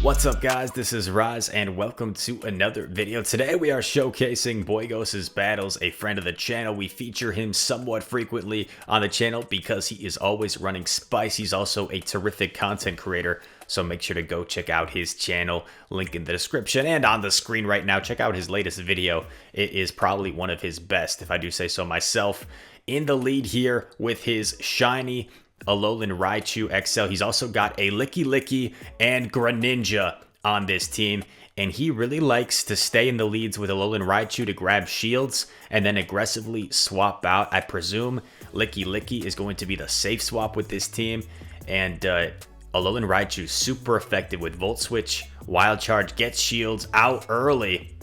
What's up guys, this is Raz and welcome to another video. Today we are showcasing Boygos' battles, a friend of the channel. We feature him somewhat frequently on the channel because he is always running spice. He's also a terrific content creator, so make sure to go check out his channel, link in the description and on the screen right now. Check out his latest video. It is probably one of his best, if I do say so myself. In the lead here with his shiny Alolan Raichu XL. He's also got a Lickilicky and Greninja on this team, and he really likes to stay in the leads with Alolan Raichu to grab shields and then aggressively swap out. I presume Lickilicky is going to be the safe swap with this team, and Alolan Raichu super effective with Volt Switch, Wild Charge, gets shields out early,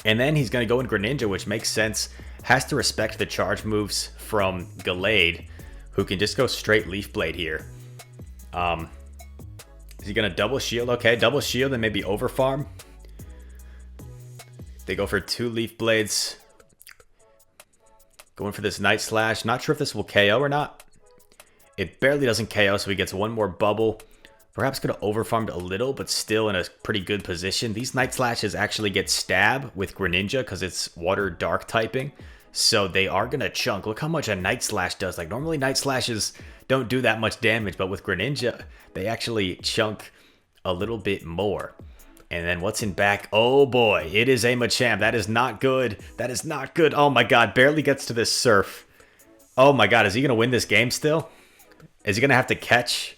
and then he's going to go in Greninja, which makes sense. Has to respect the charge moves from Gallade, who can just go straight Leaf Blade here. Is he going to double shield? Okay, double shield and maybe over farm. They go for 2 Leaf Blades. Going for this Night Slash. Not sure if this will KO or not. It barely doesn't KO, so he gets one more bubble. Perhaps could have over farmed a little, but still in a pretty good position. These Night Slashes actually get stab with Greninja because it's water dark typing. So they are going to chunk. Look how much a Night Slash does. Like normally Night Slashes don't do that much damage, but with Greninja, they actually chunk a little bit more. And then what's in back? Oh boy, it is a Machamp. That is not good. That is not good. Oh my god, barely gets to this Surf. Oh my god, is he going to win this game still? Is he going to have to catch?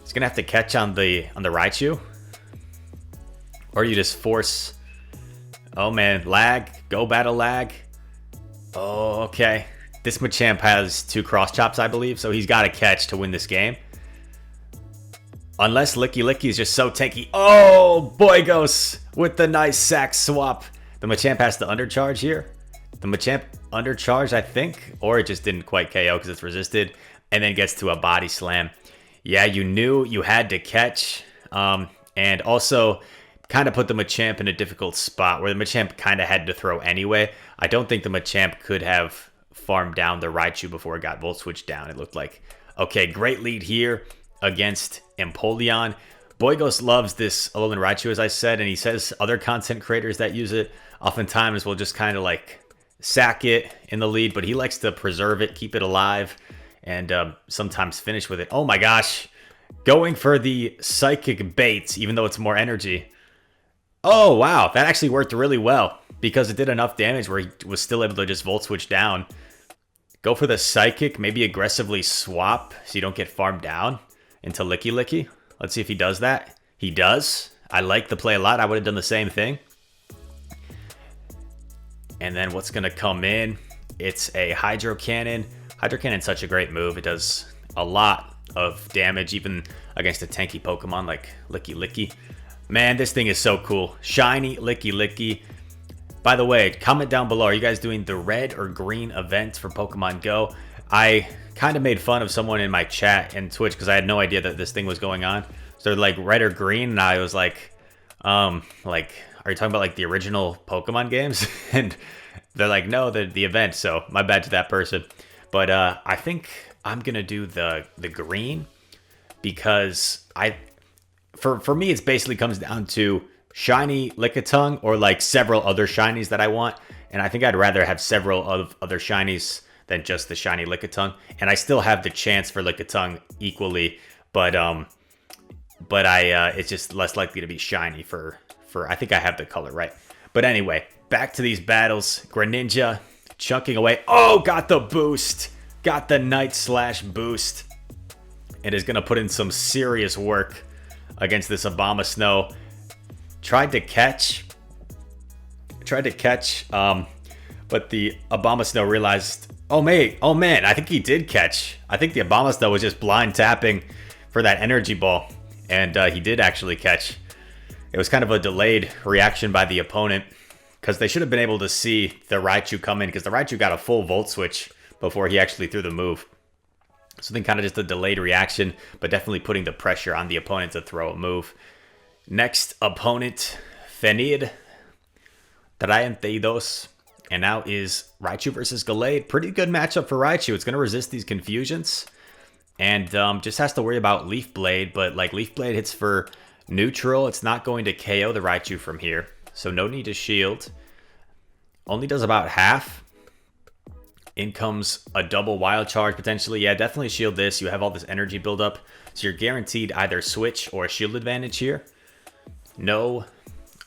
He's going to have to catch on the Raichu? Or you just force... Oh man, lag. Go battle lag. Oh, okay. This Machamp has 2 cross chops, I believe, so he's got to catch to win this game. Unless Lickilicky is just so tanky. Oh, Boygos with the nice sack swap. The Machamp has to undercharge here. The Machamp undercharged, I think, or it just didn't quite KO because it's resisted, and then gets to a body slam. Yeah, you knew you had to catch, and also kind of put the Machamp in a difficult spot where the Machamp kind of had to throw anyway. I don't think the Machamp could have farmed down the Raichu before it got Volt Switch down, it looked like. Okay, great lead here against Empoleon. Boygos loves this Alolan Raichu, as I said, and he says other content creators that use it oftentimes will just kind of like sack it in the lead, but he likes to preserve it, keep it alive, and sometimes finish with it. Oh my gosh, going for the Psychic Bait, even though it's more energy. Oh, wow. That actually worked really well because it did enough damage where he was still able to just Volt Switch down. Go for the Psychic, maybe aggressively swap so you don't get farmed down into Lickilicky. Let's see if he does that. He does. I like the play a lot. I would have done the same thing. And then what's going to come in? It's a Hydro Cannon. Hydro Cannon's such a great move. It does a lot of damage even against a tanky Pokemon like Lickilicky. Man, this thing is so cool. Shiny Lickilicky. By the way, comment down below. Are you guys doing the red or green event for Pokemon Go? I kind of made fun of someone in my chat and Twitch because I had no idea that this thing was going on. So they're like red or green, and I was like, are you talking about like the original Pokemon games? And they're like, no, the event. So my bad to that person. But I think I'm gonna do the green because For me, it basically comes down to shiny Lickitung or like several other shinies that I want. And I think I'd rather have several of other shinies than just the shiny Lickitung. And I still have the chance for Lickitung equally, but it's just less likely to be shiny for I think I have the color right. But anyway, back to these battles. Greninja chunking away. Oh, got the boost. Got the Night Slash boost. It is going to put in some serious work against this Abomasnow. Tried to catch, but the Abomasnow realized, oh man, I think he did catch. I think the Abomasnow was just blind tapping for that energy ball, and he did actually catch. It was kind of a delayed reaction by the opponent, because they should have been able to see the Raichu come in, because the Raichu got a full Volt Switch before he actually threw the move. So then kind of just a delayed reaction, but definitely putting the pressure on the opponent to throw a move. Next opponent, Fenid, Traentidos. And now is Raichu versus Gallade. Pretty good matchup for Raichu. It's going to resist these confusions. And just has to worry about Leaf Blade. But like Leaf Blade hits for Neutral, it's not going to KO the Raichu from here. So no need to shield. Only does about half. In comes a double wild charge potentially. Yeah, definitely shield this. You have all this energy buildup. So you're guaranteed either switch or shield advantage here. No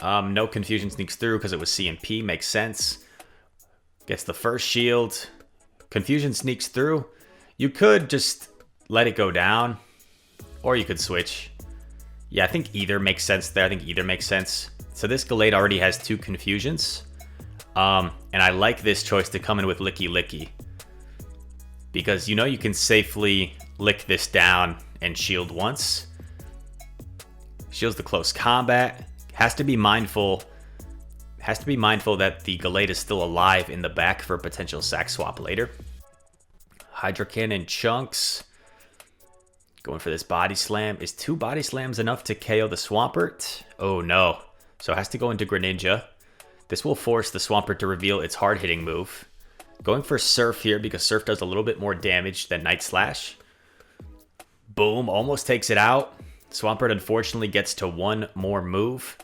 confusion sneaks through because it was CMP. Makes sense. Gets the first shield. Confusion sneaks through. You could just let it go down. Or you could switch. Yeah, I think either makes sense there. I think either makes sense. So this Gallade already has 2 confusions. And I like this choice to come in with Lickilicky. Because you know you can safely lick this down and shield once. Shields the close combat. Has to be mindful that the Gallade is still alive in the back for a potential sack swap later. Hydro Cannon chunks. Going for this body slam. Is 2 body slams enough to KO the Swampert? Oh no. So it has to go into Greninja. This will force the Swampert to reveal its hard-hitting move. Going for Surf here because Surf does a little bit more damage than Night Slash. Boom, almost takes it out. Swampert unfortunately gets to 1 more move.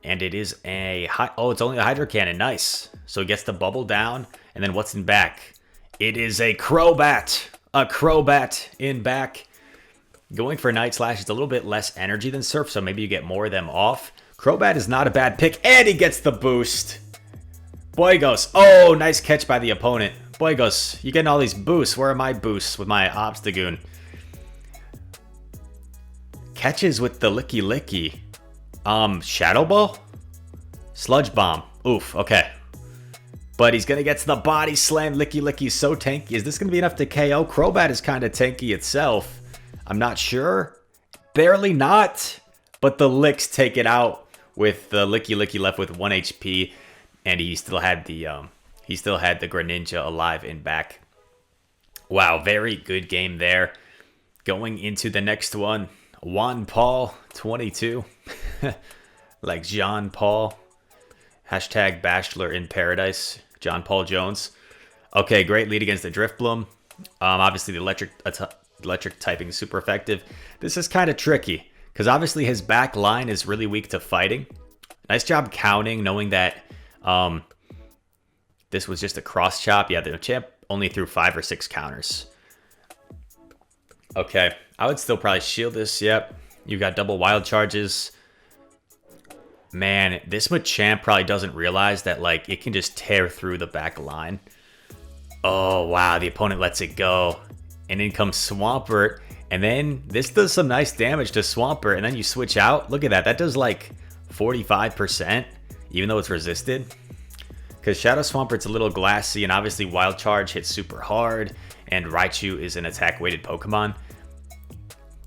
And it is it's only a Hydro Cannon. Nice. So it gets the bubble down. And then what's in back? It is a Crobat. A Crobat in back. Going for Night Slash is a little bit less energy than Surf, so maybe you get more of them off. Crobat is not a bad pick, and he gets the boost. Boygos. Oh, nice catch by the opponent. Boygos, you getting all these boosts. Where are my boosts with my Obstagoon? Catches with the Lickilicky. Shadow Ball? Sludge Bomb. Oof, okay. But he's going to get to the body slam. Lickilicky's so tanky. Is this going to be enough to KO? Crobat is kind of tanky itself. I'm not sure. Barely not. But the licks take it out with the Lickilicky left with 1 HP. And he still had the Greninja alive in back. Wow, very good game there. Going into the next one. Juan Paul 22. Like Jean Paul. Hashtag Bachelor in Paradise. John Paul Jones. Okay, great lead against the Drifbloom. Obviously the electric typing is super effective. This is kind of tricky because obviously his back line is really weak to fighting. Nice job counting, knowing that this was just a cross chop. Yeah, the champ only threw 5 or 6 counters. Okay, I would still probably shield this. Yep, you got double wild charges. Man, this Machamp probably doesn't realize that like it can just tear through the back line. Oh wow, the opponent lets it go. And in comes Swampert. And then this does some nice damage to Swampert. And then you switch out. Look at that. That does like 45%. Even though it's resisted. Because Shadow Swampert's a little glassy. And obviously Wild Charge hits super hard. And Raichu is an attack-weighted Pokemon.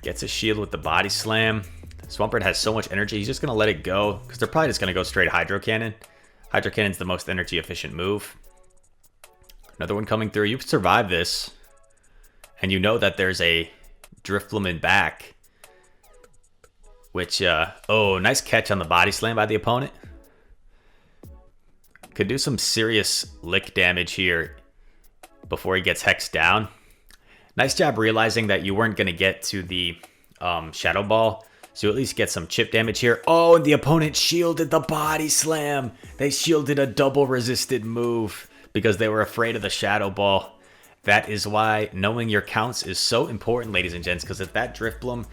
Gets a shield with the Body Slam. Swampert has so much energy. He's just going to let it go. Because they're probably just going to go straight Hydro Cannon. Hydro Cannon's the most energy-efficient move. Another one coming through. You've survived this. And you know that there's a Drifbloom in back. Which, oh, nice catch on the body slam by the opponent. Could do some serious lick damage here before he gets hexed down. Nice job realizing that you weren't going to get to the Shadow Ball. So you at least get some chip damage here. Oh, and the opponent shielded the body slam. They shielded a double resisted move because they were afraid of the Shadow Ball. That is why knowing your counts is so important, ladies and gents, because if that Drifbloom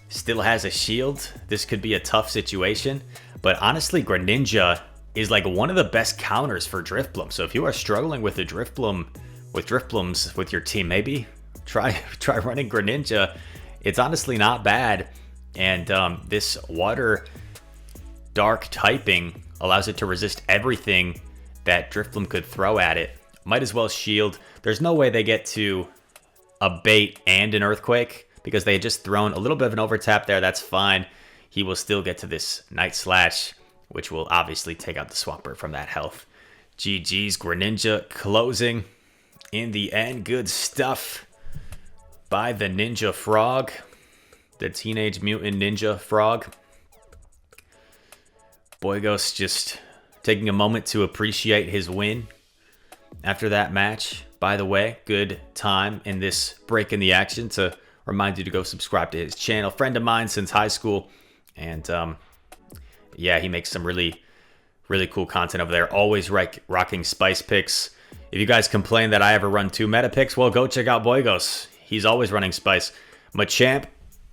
still has a shield, this could be a tough situation. But honestly, Greninja is like one of the best counters for Drifbloom. So if you are struggling with the Drifblooms with your team, maybe try running Greninja. It's honestly not bad. And this water dark typing allows it to resist everything that Drifbloom could throw at it. Might as well shield. There's no way they get to a bait and an earthquake because they had just thrown a little bit of an overtap there. That's fine. He will still get to this Night Slash, which will obviously take out the Swampert from that health. GG's, Greninja closing in the end. Good stuff by the Ninja Frog, the Teenage Mutant Ninja Frog. Boygos just taking a moment to appreciate his win after that match. By the way, good time in this break in the action to remind you to go subscribe to his channel. Friend of mine since high school. And yeah, he makes some really, really cool content over there. Always rocking spice picks. If you guys complain that I ever run 2 meta picks, well, go check out Boygos. He's always running spice. Machamp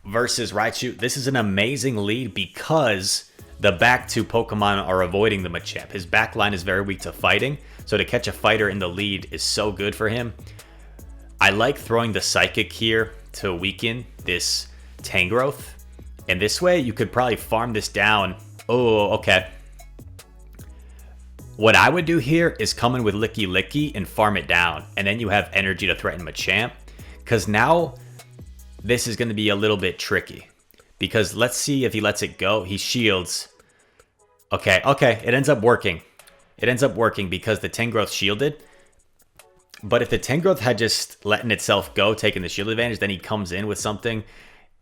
versus Raichu. This is an amazing lead because the back 2 Pokemon are avoiding the Machamp. His back line is very weak to fighting, so to catch a fighter in the lead is so good for him. I like throwing the Psychic here to weaken this Tangrowth. And this way, you could probably farm this down. Oh, okay. What I would do here is come in with Lickilicky and farm it down. And then you have energy to threaten Machamp. Because now, this is going to be a little bit tricky. Because let's see if he lets it go. He shields. Okay. It ends up working. It ends up working because the Tangrowth shielded. But if the Tangrowth had just letting itself go, taking the shield advantage, then he comes in with something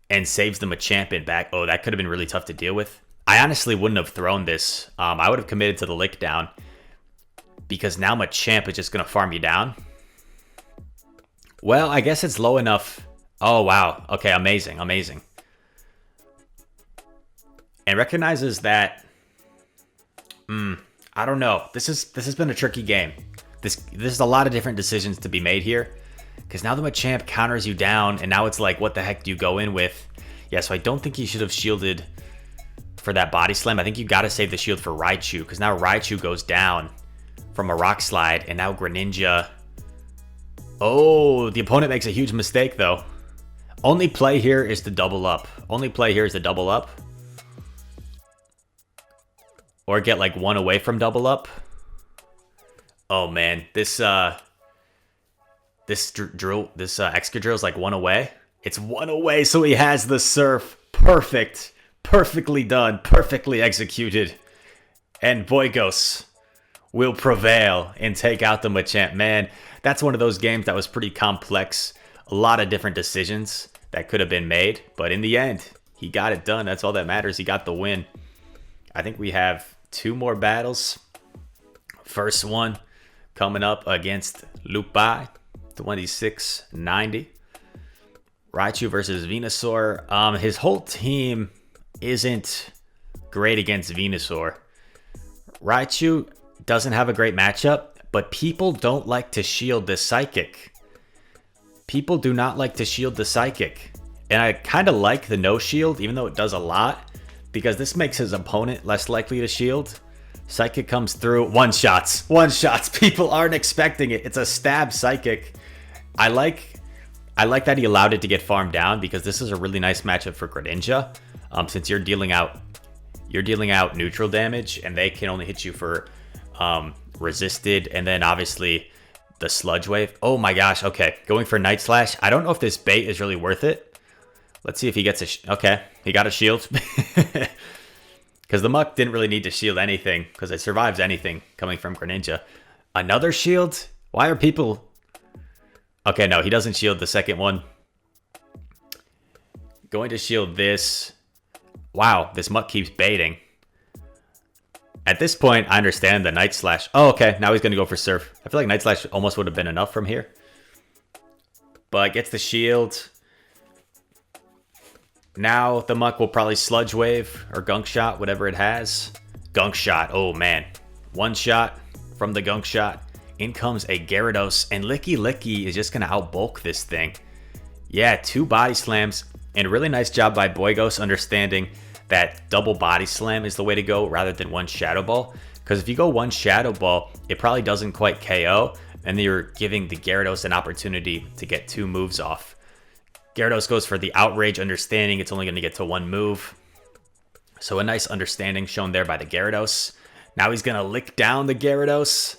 and saves the Machamp in back. Oh, that could have been really tough to deal with. I honestly wouldn't have thrown this. I would have committed to the lick down. Because now Machamp is just going to farm you down. Well, I guess it's low enough. Oh, wow. Okay, amazing. And recognizes that... I don't know. This has been a tricky game. There's a lot of different decisions to be made here. Because now the Machamp counters you down, and now it's like, what the heck do you go in with? Yeah, so I don't think he should have shielded for that Body Slam. I think you got to save the shield for Raichu, because now Raichu goes down from a Rock Slide, and now Greninja... Oh, the opponent makes a huge mistake, though. Only play here is to double up. Or get, like, 1 away from double up. Oh, man. This Excadrill is like 1 away. It's 1 away, so he has the Surf. Perfect. Perfectly done. Perfectly executed. And Boygos will prevail and take out the Machamp. Man, that's one of those games that was pretty complex. A lot of different decisions that could have been made. But in the end, he got it done. That's all that matters. He got the win. I think we have 2 more battles. First one coming up against Lupai. 2690. Raichu versus Venusaur. His whole team isn't great against Venusaur. Raichu doesn't have a great matchup, but people don't like to shield the Psychic. People do not like to shield the Psychic. And I kind of like the no shield, even though it does a lot, because this makes his opponent less likely to shield. Psychic comes through. One shots. People aren't expecting it. It's a stab Psychic. I like that he allowed it to get farmed down, because this is a really nice matchup for Greninja. Since you're dealing out neutral damage, and they can only hit you for resisted, and then obviously the Sludge Wave. Oh my gosh, okay. Going for Night Slash. I don't know if this bait is really worth it. Let's see if he gets a... Okay, he got a shield. Because the Muck didn't really need to shield anything, because it survives anything coming from Greninja. Another shield? Why are people... Okay, no, he doesn't shield the second one. Going to shield this. Wow, this Muck keeps baiting. At this point, I understand the Night Slash. Oh, okay, now he's going to go for Surf. I feel like Night Slash almost would have been enough from here. But gets the shield. Now the Muck will probably Sludge Wave or Gunk Shot, whatever it has. Gunk Shot, oh man. 1 shot from the Gunk Shot. In comes a Gyarados, and Lickilicky is just going to outbulk this thing. Yeah, 2 Body Slams, and a really nice job by Boygos understanding that double Body Slam is the way to go rather than 1 Shadow Ball. Because if you go 1 Shadow Ball, it probably doesn't quite KO, and you're giving the Gyarados an opportunity to get 2 moves off. Gyarados goes for the Outrage, understanding it's only going to get to 1 move. So a nice understanding shown there by the Gyarados. Now he's going to lick down the Gyarados.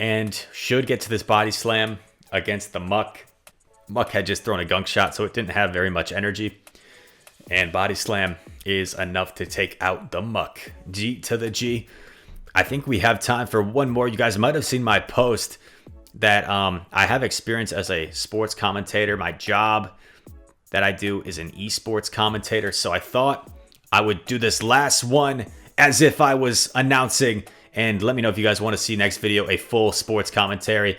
And should get to this Body Slam against the Muck. Muck had just thrown a Gunk Shot, so it didn't have very much energy. And Body Slam is enough to take out the Muck. G to the G. I think we have time for one more. You guys might have seen my post that I have experience as a sports commentator. My job that I do is an esports commentator. So I thought I would do this last one as if I was announcing. And let me know if you guys want to see next video a full sports commentary.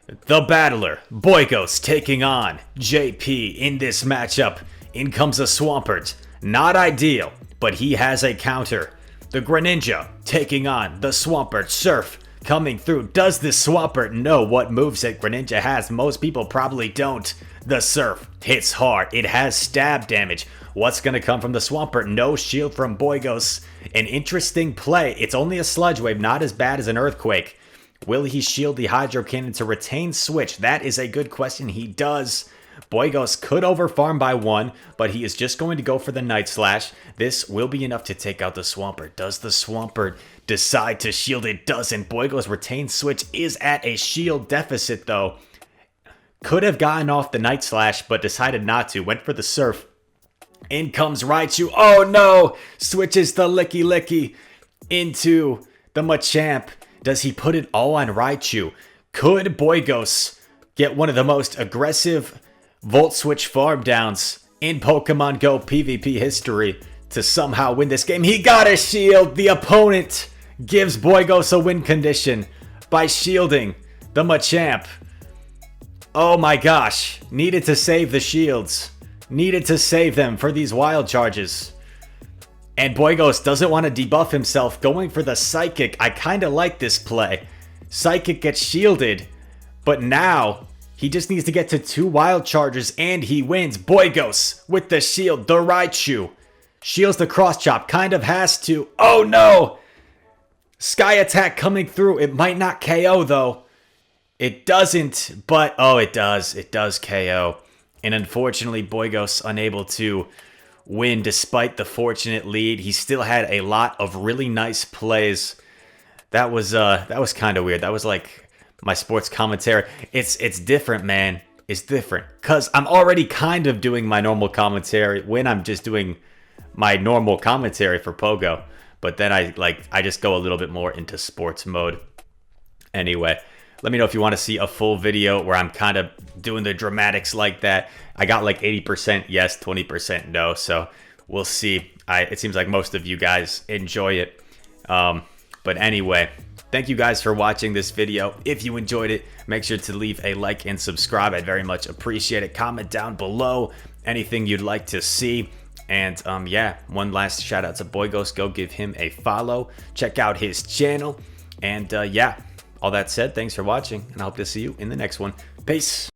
The battler, Boygos, taking on JP in this matchup. In comes a Swampert. Not ideal, but he has a counter. The Greninja taking on the Swampert. Surf coming through. Does this Swampert know what moveset Greninja has? Most people probably don't. The Surf hits hard. It has stab damage. What's going to come from the Swampert? No shield from Boygos. An interesting play. It's only a Sludge Wave, not as bad as an Earthquake. Will he shield the Hydro Cannon to retain Switch? That is a good question. He does. Boygos could overfarm by 1, but he is just going to go for the Night Slash. This will be enough to take out the Swampert. Does the Swampert decide to shield? It doesn't. Boygos' retained Switch is at a shield deficit, though. Could have gotten off the Night Slash, but decided not to. Went for the Surf. In comes Raichu. Oh no! Switches the Lickilicky into the Machamp. Does he put it all on Raichu? Could Boygos get one of the most aggressive Volt Switch farm downs in Pokemon Go PvP history to somehow win this game? He got a shield. The opponent gives Boygos a win condition by shielding the Machamp. Oh my gosh. Needed to save the shields. Needed to save them for these wild charges. And Boygos doesn't want to debuff himself, going for the Psychic. I kind of like this play. Psychic gets shielded, but now he just needs to get to 2 wild charges and he wins. Boygos with the shield. The Raichu shields the Cross Chop. Kind of has to. Oh no! Sky Attack coming through. It might not KO though. It doesn't, but oh, it does. It does KO. And unfortunately, Boygos unable to win despite the fortunate lead. He still had a lot of really nice plays. That was kind of weird. That was like my sports commentary. It's different, man. It's different cuz I'm already kind of doing my normal commentary when I'm just doing my normal commentary for Pogo. But then I just go a little bit more into sports mode. Anyway, let me know if you want to see a full video where I'm kind of doing the dramatics like that. I got like 80% yes, 20% no. So we'll see. It seems like most of you guys enjoy it. But anyway, thank you guys for watching this video. If you enjoyed it, make sure to leave a like and subscribe. I'd very much appreciate it. Comment down below anything you'd like to see. And yeah, one last shout out to Boygos. Go give him a follow. Check out his channel. And yeah. All that said, thanks for watching, and I hope to see you in the next one. Peace.